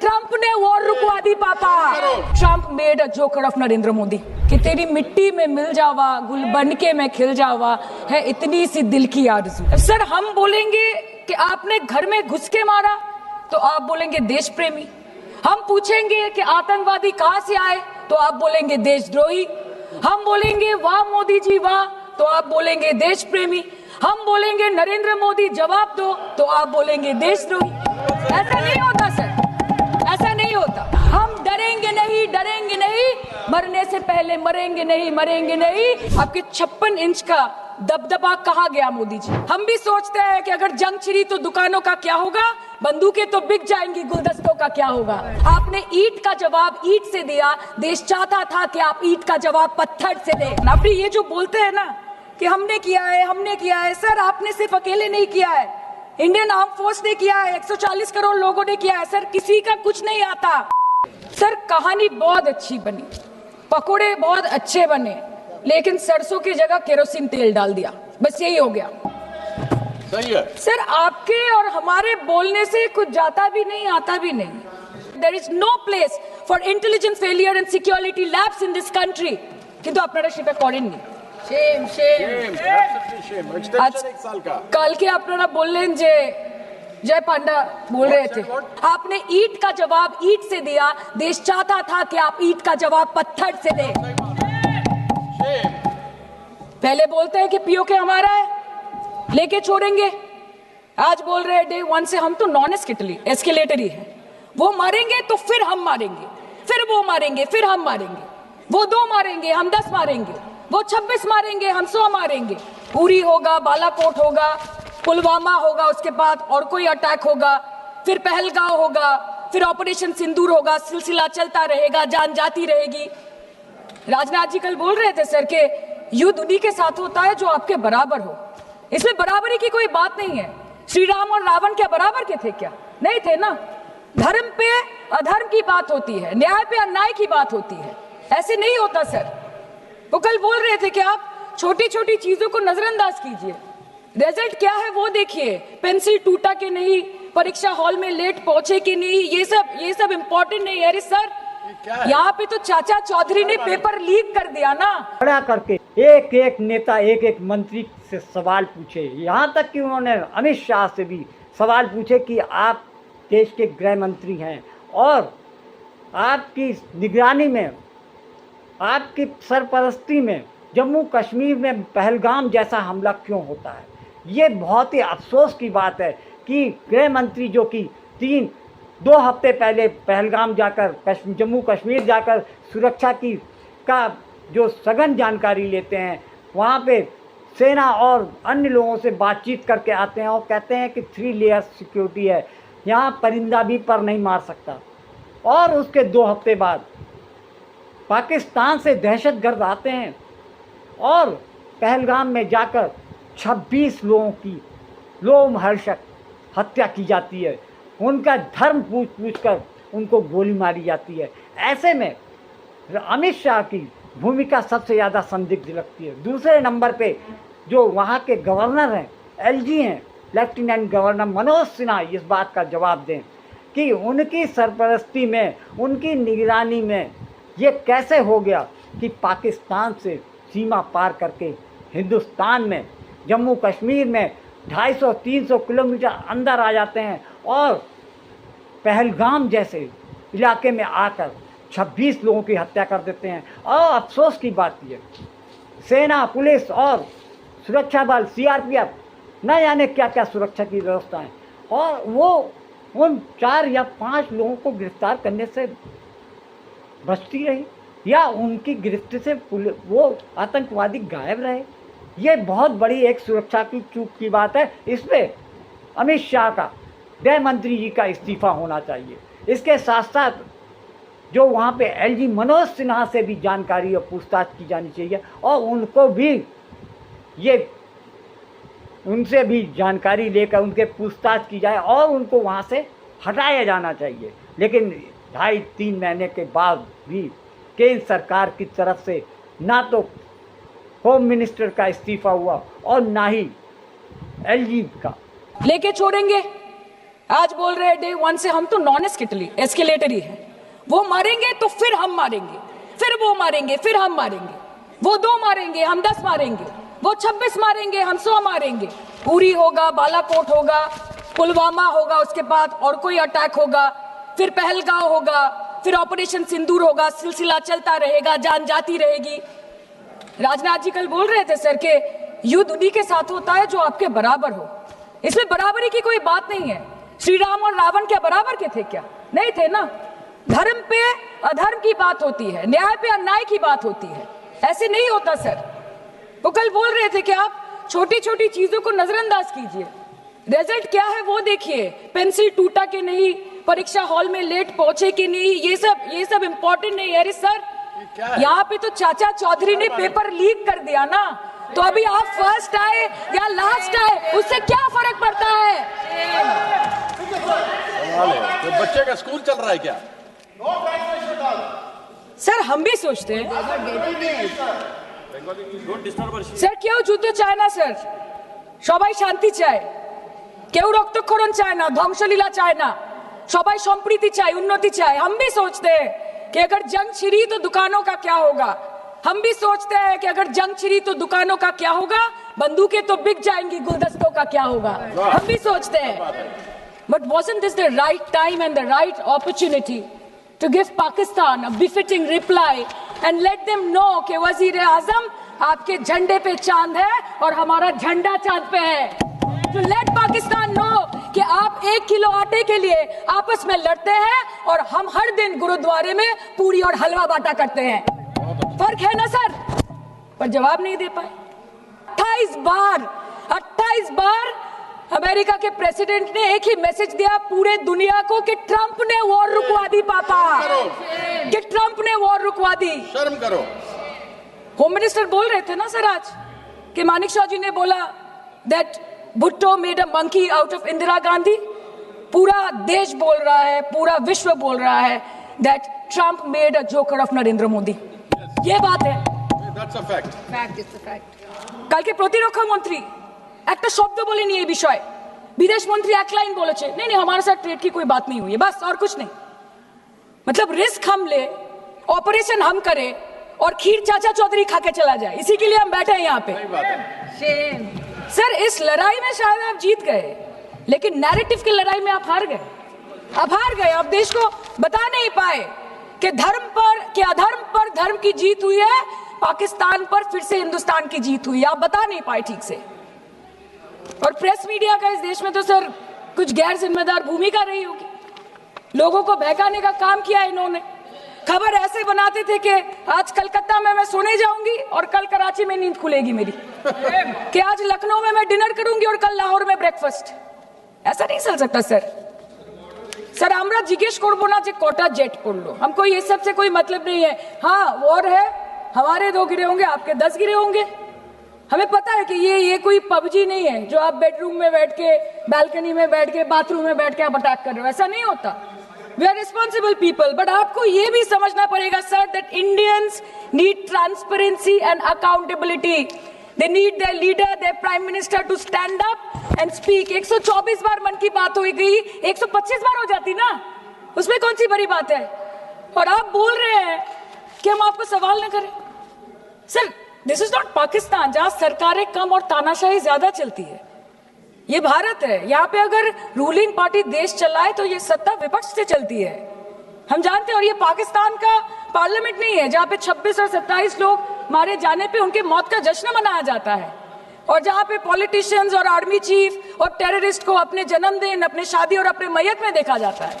Trump ने war रुकवा दी पापा। Trump made a joker of Narendra Modi कि तेरी मिट्टी में मिल जावा, गुल बन के मैं खिल जावा, है इतनी सी दिल की आरज़ू। सर हम बोलेंगे कि आपने घर में घुस के मारा तो आप बोलेंगे देश प्रेमी। हम पूछेंगे कि आतंकवादी कहां से आए तो आप बोलेंगे देशद्रोही। हम बोलेंगे वाह मोदी जी वाह तो आप बोलेंगे देश प्रेमी। हम बोलेंगे नरेंद्र मोदी जवाब दो तो आप बोलेंगे देशद्रोही। ऐसा नहीं होता सर, ऐसा नहीं होता। हम डरेंगे नहीं, मरने से पहले मरेंगे नहीं। आपके 56 इंच का दबदबा कहाँ गया मोदी जी? हम भी सोचते हैं कि अगर जंग छिड़ी तो दुकानों का क्या होगा, बंदूकें तो बिक जाएंगी, गुलदस्तों का क्या होगा? आपने ईंट का जवाब ईंट से दिया, देश चाहता था कि आप ईंट का जवाब पत्थर से दें। आप ये जो बोलते हैं ना कि हमने किया है, सर आपने सिर्फ अकेले नहीं किया है, इंडियन आर्म फोर्स ने किया है, 140 करोड़ लोगों ने किया है। सर किसी का कुछ नहीं आता। सर कहानी बहुत अच्छी बनी, पकोड़े बहुत अच्छे बने, लेकिन सरसों की जगह केरोसिन तेल डाल दिया, बस यही हो गया। सही है सर आपके और हमारे बोलने से कुछ जाता भी नहीं आता भी नहीं। There is no place for intelligence failure and security lapse in this country. কিন্তু আপনারা সেটা করেননি। कल के আপনারা বললেন যে जय पांडा बोल रहे थे, आपने ईंट का जवाब ईंट से दिया, देश चाहता था कि आप ईंट का जवाब पत्थर से दें। पहले बोलते हैं कि पीओके हमारा है, लेके छोड़ेंगे, आज बोल रहे हैं डे 1 से हम तो नॉन एस्केलेटरी है। वो मारेंगे तो फिर हम मारेंगे, फिर वो मारेंगे, फिर हम मारेंगे, वो 2 मारेंगे, हम 10 मारेंगे, वो 26 मारेंगे, हम 100 मारेंगे। उरी होगा, बालाकोट होगा, पुलवामा होगा, उसके बाद और कोई अटैक होगा, फिर पहलगांव होगा, फिर ऑपरेशन सिंदूर होगा, सिलसिला चलता रहेगा, जान जाती रहेगी। राजनाथ जी कल बोल रहे थे सर के युद्ध उन्हीं के साथ होता है जो आपके बराबर हो। इसमें बराबरी की कोई बात नहीं है। श्री राम और रावण क्या बराबर के थे क्या? नहीं थे ना। धर्म पे अधर्म की बात होती है, न्याय पे अन्याय की बात होती है, ऐसे नहीं होता सर। वो कल बोल रहे थे कि आप छोटी छोटी चीजों को नजरअंदाज कीजिए, रिजल्ट क्या है वो देखिए, पेंसिल टूटा कि नहीं, परीक्षा हॉल में लेट पहुंचे कि नहीं, ये सब इम्पोर्टेंट नहीं है। अरे सर यहाँ पे तो चाचा चौधरी ने पेपर लीक कर दिया ना। खड़ा करके एक एक नेता एक एक मंत्री से सवाल पूछे, यहाँ तक कि उन्होंने अमित शाह से भी सवाल पूछे कि आप देश के गृह मंत्री हैं और आपकी निगरानी में, आपकी सरपरस्ती में जम्मू कश्मीर में पहलगाम जैसा हमला क्यों होता है? ये बहुत ही अफसोस की बात है कि गृह मंत्री जो कि 2 हफ्ते पहले पहलगाम जाकर जम्मू कश्मीर जाकर सुरक्षा की का जो सघन जानकारी लेते हैं, वहाँ पे सेना और अन्य लोगों से बातचीत करके आते हैं और कहते हैं कि 3 लेयर सिक्योरिटी है, यहाँ परिंदा भी पर नहीं मार सकता। और उसके 2 हफ्ते बाद पाकिस्तान से दहशतगर्द आते हैं और पहलगाम में जाकर 26 लोगों की लोमहर्षक हत्या की जाती है, उनका धर्म पूछ कर उनको गोली मारी जाती है। ऐसे में अमित शाह की भूमिका सबसे ज़्यादा संदिग्ध लगती है। दूसरे नंबर पे जो वहाँ के गवर्नर हैं, एलजी हैं, लेफ्टिनेंट गवर्नर मनोज सिन्हा इस बात का जवाब दें कि उनकी सरपरस्ती में, उनकी निगरानी में ये कैसे हो गया कि पाकिस्तान से सीमा पार करके हिंदुस्तान में जम्मू कश्मीर में 250-300 किलोमीटर अंदर आ जाते हैं और पहलगाम जैसे इलाके में आकर 26 लोगों की हत्या कर देते हैं। और अफसोस की बात यह, सेना, पुलिस और सुरक्षा बल, सीआरपीएफ न जाने क्या क्या सुरक्षा की व्यवस्थाएं, और वो उन 4 या 5 लोगों को गिरफ्तार करने से बचती रही या उनकी गिरफ्त से वो आतंकवादी गायब रहे। ये बहुत बड़ी एक सुरक्षा की चूक की बात है। इस पर अमित शाह का, गृह मंत्री जी का इस्तीफा होना चाहिए। इसके साथ साथ जो वहाँ पे एलजी मनोज सिन्हा से भी जानकारी और पूछताछ की जानी चाहिए और उनको भी उनसे भी जानकारी लेकर उनके पूछताछ की जाए और उनको वहाँ से हटाया जाना चाहिए। लेकिन 2.5-3 महीने के बाद भी केंद्र सरकार की तरफ से ना तो होम मिनिस्टर का इस्तीफा हुआ और ना ही एलजी का। लेके छोड़ेंगे, आज बोल रहे हैं डे 1 से हम तो नॉन एस्केलेटरी है। वो मारेंगे तो फिर हम मारेंगे, फिर वो मारेंगे, फिर हम मारेंगे। वो 2 मारेंगे, हम 10 मारेंगे। वो 26 मारेंगे, हम 100 मारेंगे। उरी होगा, बालाकोट होगा, पुलवामा होगा, उसके बाद और कोई अटैक होगा, फिर पहलगांव होगा, फिर ऑपरेशन सिंदूर होगा। सिलसिला चलता रहेगा, जान जाती रहेगी। राजनाथ जी कल बोल रहे थे सर के युद्ध उन्हीं के साथ होता है जो आपके बराबर हो। इसमें बराबरी की कोई बात नहीं है। श्री राम और रावण क्या बराबर के थे क्या? नहीं थे ना। धर्म पे अधर्म की बात होती है, न्याय पे अन्याय की बात होती है। ऐसे नहीं होता सर। वो कल बोल रहे थे कि आप छोटी छोटी चीजों को नजरअंदाज कीजिए, रिजल्ट क्या है वो देखिए। पेंसिल टूटा कि नहीं, परीक्षा हॉल में लेट पहुंचे कि नहीं, ये सब इम्पोर्टेंट नहीं है। अरे सर, यहाँ पे तो चाचा चौधरी ने पेपर लीक कर दिया ना, तो अभी आप फर्स्ट आए या लास्ट आए उससे क्या फर्क पड़ता है? तो बच्चे का स्कूल चल रहा है क्या? सर हम भी सोचते हैं স্যার, কেউ যুদ্ধ চায় না স্যার, সবাই শান্তি চায়। কেউ রক্তক্ষরণ চায় না, ধ্বংসলীলা চায় না, সবাই সম্প্रीति চায়, उन्नति चाहे। हम भी सोचते हैं कि अगर जंग छिड़ी तो दुकानों का क्या होगा। हम भी सोचते हैं कि अगर जंग छिड़ी तो दुकानों का क्या होगा, बंदूकें तो बिक जाएंगी, गुलदस्तों का क्या होगा। हम भी सोचते हैं, but wasn't this the right time and the right opportunity to give Pakistan a befitting reply and let them know कि वजीर आजम आपके झंडे पे चांद है और हमारा झंडा चांद पे है। To let Pakistan know कि आप 1 किलो आटे के लिए आपस में लड़ते हैं और हम हर दिन गुरुद्वारे में पूरी और हलवा बांटा करते हैं। फर्क है ना सर? पर जवाब नहीं दे पाए। 28 बार अमेरिका के प्रेसिडेंट ने एक ही मैसेज दिया पूरे दुनिया को कि ट्रंप ने वॉर रुकवा दी पापा, कि ट्रंप ने वॉर रुकवा दी। शर्म करो। होम मिनिस्टर बोल रहे थे ना सर आज कि मानिक शाह जी ने बोला that Bhutto made a monkey out of Indira Gandhi. पूरा देश बोल रहा है, पूरा विश्व बोल रहा है that Trump made a joker of Narendra Modi. ये बात है। That's a fact. Fact is the fact. কালকে প্রতিরক্ষা মন্ত্রী একটা শব্দ বলেনি এই বিষয়ে। বিদেশ মন্ত্রী এক লাइन বলেছে, नहीं हमारे साथ ट्रेड की कोई बात नहीं हुई है, बस और कुछ नहीं। मतलब रिस्क हम ले, ऑपरेशन हम करें और खीर चाचा चौधरी खा के चला जाए, इसी के लिए हम बैठे हैं यहाँ पे। Shame. सर इस लड़ाई में शायद आप जीत गए, लेकिन नैरेटिव की लड़ाई में आप हार गए। आप हार गए, आप देश को बता नहीं पाए कि धर्म पर, कि अधर्म पर धर्म की जीत हुई है, पाकिस्तान पर फिर से हिंदुस्तान की जीत हुई है। आप बता नहीं पाए ठीक से। और प्रेस मीडिया का इस देश में तो सर कुछ गैर जिम्मेदार भूमिका रही होगी। लोगों को बहकाने का काम किया इन्होंने। खबर ऐसे बनाते थे कि आज कलकत्ता में मैं सोने जाऊंगी और कल कराची में नींद खुलेगी मेरी, कि आज लखनऊ में मैं डिनर करूंगी और कल लाहौर में ब्रेकफास्ट। ऐसा नहीं चल सकता सर। सर আমরা জিজ্ঞেস করব না যে কোটা জেট পড়লো, हमको ये सब से कोई मतलब नहीं है। हाँ वॉर है, हमारे 2 गिरे होंगे, आपके 10 गिरे होंगे। हमें पता है कि ये कोई पबजी नहीं है जो आप बेडरूम में बैठ के, बालकनी में बैठ के, बाथरूम में बैठ के आप अटैक कर रहे हो। ऐसा नहीं होता। We are responsible people, but आपको ये भी समझना पड़ेगा sir that Indians need transparency and accountability. They need their leader, their prime minister to stand up and speak. 124 बार मन की बात हो गई, 125 बार हो जाती ना, उसमें कौन सी बड़ी बात है। और आप बोल रहे हैं कि हम आपको सवाल न करें। Sir this is not Pakistan जहां सरकारें कम और तानाशाही ज्यादा चलती है। ये भारत है, यहाँ पे अगर रूलिंग पार्टी देश चलाए तो ये सत्ता विपक्ष से चलती है, हम जानते हैं। और ये पाकिस्तान का पार्लियामेंट नहीं है जहाँ पे 26 और 27 लोग मारे जाने पे उनके मौत का जश्न मनाया जाता है, और जहाँ पे पॉलिटिशियंस और आर्मी चीफ और टेररिस्ट को अपने जन्मदिन, अपने शादी और अपने मैयत में देखा जाता है।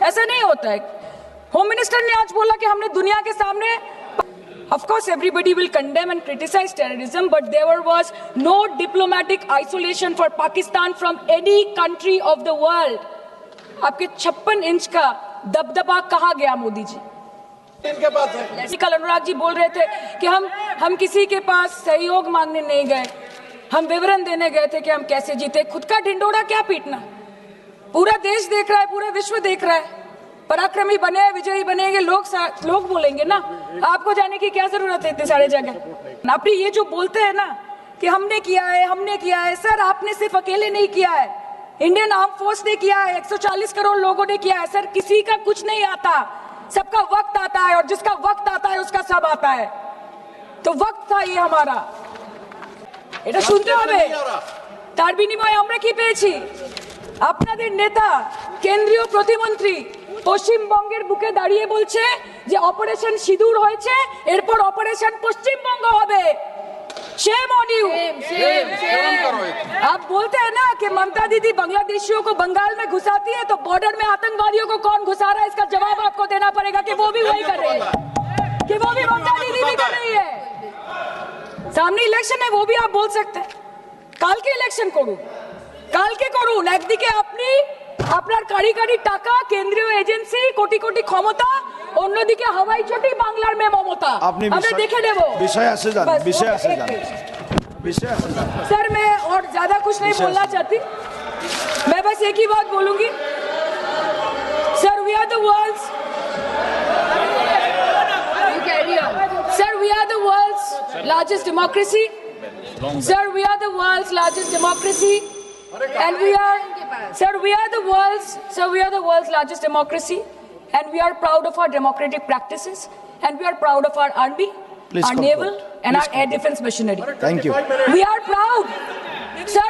ऐसा नहीं होता है। होम मिनिस्टर ने आज बोला कि हमने दुनिया के सामने, of course everybody will condemn and criticize terrorism, but there was no diplomatic isolation for Pakistan from any country of the world. आपके 56 इंच का दबदबा कहाँ गया मोदी जी? इनके पास है। कल अनुराग जी बोल रहे थे कि हम किसी के पास सहयोग मांगने नहीं गए, हम विवरण देने गए थे कि हम कैसे जीते। खुद का ढिंडोरा क्या पीटना? पूरा देश देख रहा है, पूरा विश्व देख रहा है। पराक्रमी बने, विजयी बनेंगे, लोग बोलेंगे ना। आपको जाने की क्या जरूरत है इतनी सारी जगह। आप ये जो बोलते हैं ना कि हमने किया है, सर आपने सिर्फ अकेले नहीं किया है, इंडियन आर्म फोर्स ने किया है, 140 करोड़ लोगों ने किया है। सर किसी का कुछ नहीं आता, सबका वक्त आता है, और जिसका वक्त आता है उसका सब आता है। तो वक्त था ये हमारा, এটা শুনতে হবে। তার বিনিময়ে আমরা কি পেয়েছি? আপনাদের নেতা কেন্দ্রীয় প্রতিমন্ত্রী পশ্চিমবঙ্গের বুকে দাঁড়িয়ে বলছে যে অপারেশন সিঁদুর হয়েছে, এরপর অপারেশন পশ্চিমবঙ্গ হবে। Shame on you. आप बोलते हैं ना कि ममता दीदी बांग्लादेशियों को बंगाल में घुसाती है, तो बॉर्डर में आतंकवादियों को कौन घुसा रहा है, इसका जवाब आपको देना पड़ेगा कि वो भी वही कर रहे हैं, कि वो भी ममता दीदी भी कर रही है। सामने इलेक्शन है, वो भी आप बोल सकते हैं। কালকে ইলেকশন করুন, কালকে করুন। একদিকে আপনি আপনার কারি কারি টাকা, কেন্দ্রীয় এজেন্সি, কোটি কোটি ক্ষমতা, অন্যদিকে হাওয়াই চটি বাংলার মে মমতা। আমরা দেখে নেব। বিষয় আসে যান, বিষয় আসে যান, বিষয় আসে যান। सर मैं और ज्यादा कुछ नहीं बोलना चाहती, मैं बस एक ही बात बोलूंगी। Sir we are the world's, You carry on. sir we are the world's largest democracy. Sir we are the world's largest democracy, and we are the world's largest democracy, and we are proud of our democratic practices, and we are proud of our army, Please our conclude. naval, and our air defense machinery. Thank you. We are proud, sir.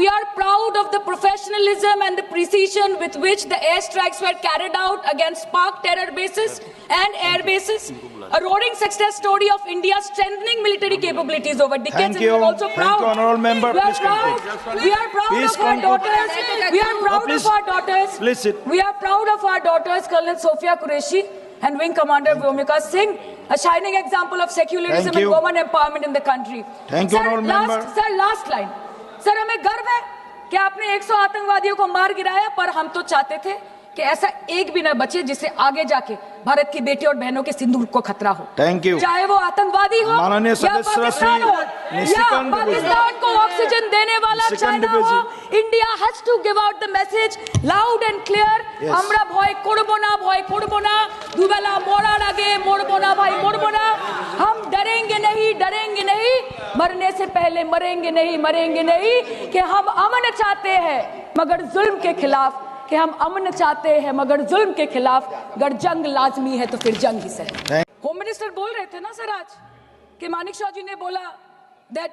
We are proud of the professionalism and the precision with which the airstrikes were carried out against Pak terror bases and air bases. A roaring success story of India's strengthening military capabilities over decades. Thank And we you. are also Thank proud. you, honorable member. We are Please proud. conclude. We are proud Please of our conclude. daughters. We are proud please. of our daughters. Please sit. We are proud of our daughters, Colonel Sophia Qureshi and Wing Commander Vyomika Singh, a shining example of secularism Thank and you. women empowerment in the country. Thank you, honorable member. Sir, last line. Sir हमें गर्व है कि आपने 100 आतंकवादियों को मार गिराया, पर हम तो चाहते थे कि ऐसा एक भी न बचे जिससे आगे जाके भारत की बेटी और बहनों के सिंदूर को खतरा हो। Thank you. चाहे वो आतंकवादी हो माननीय या सदस्य पाकिस्तान हो या निशिकांत पाकिस्तान को ऑक्सीजन देने वाला निशिकांत चाइना हो, India has to give out the message loud and clear. Yes. আমরা ভয় করব না, ভয় করব না, দুবেলা মরার আগে মরবো না ভাই, মরবো না। हम डरेंगे नहीं, मरने से पहले मरेंगे नहीं, कि हम अमन चाहते हैं मगर जुल्म के खिलाफ, कि हम अमन चाहते हैं मगर जुल्म के खिलाफ, अगर जंग लाजमी है तो फिर जंग ही सही। होम मिनिस्टर बोल रहे थे ना सर आज कि मानिक शाह जी ने बोला that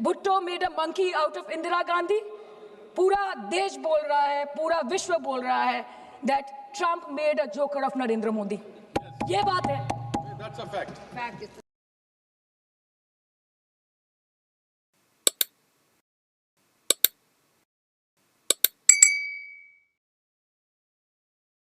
Bhutto made a monkey out of Indira Gandhi. पूरा देश बोल रहा है, पूरा विश्व बोल रहा है that Trump made a joker of Narendra Modi. ये बात है। That's a fact. Fact.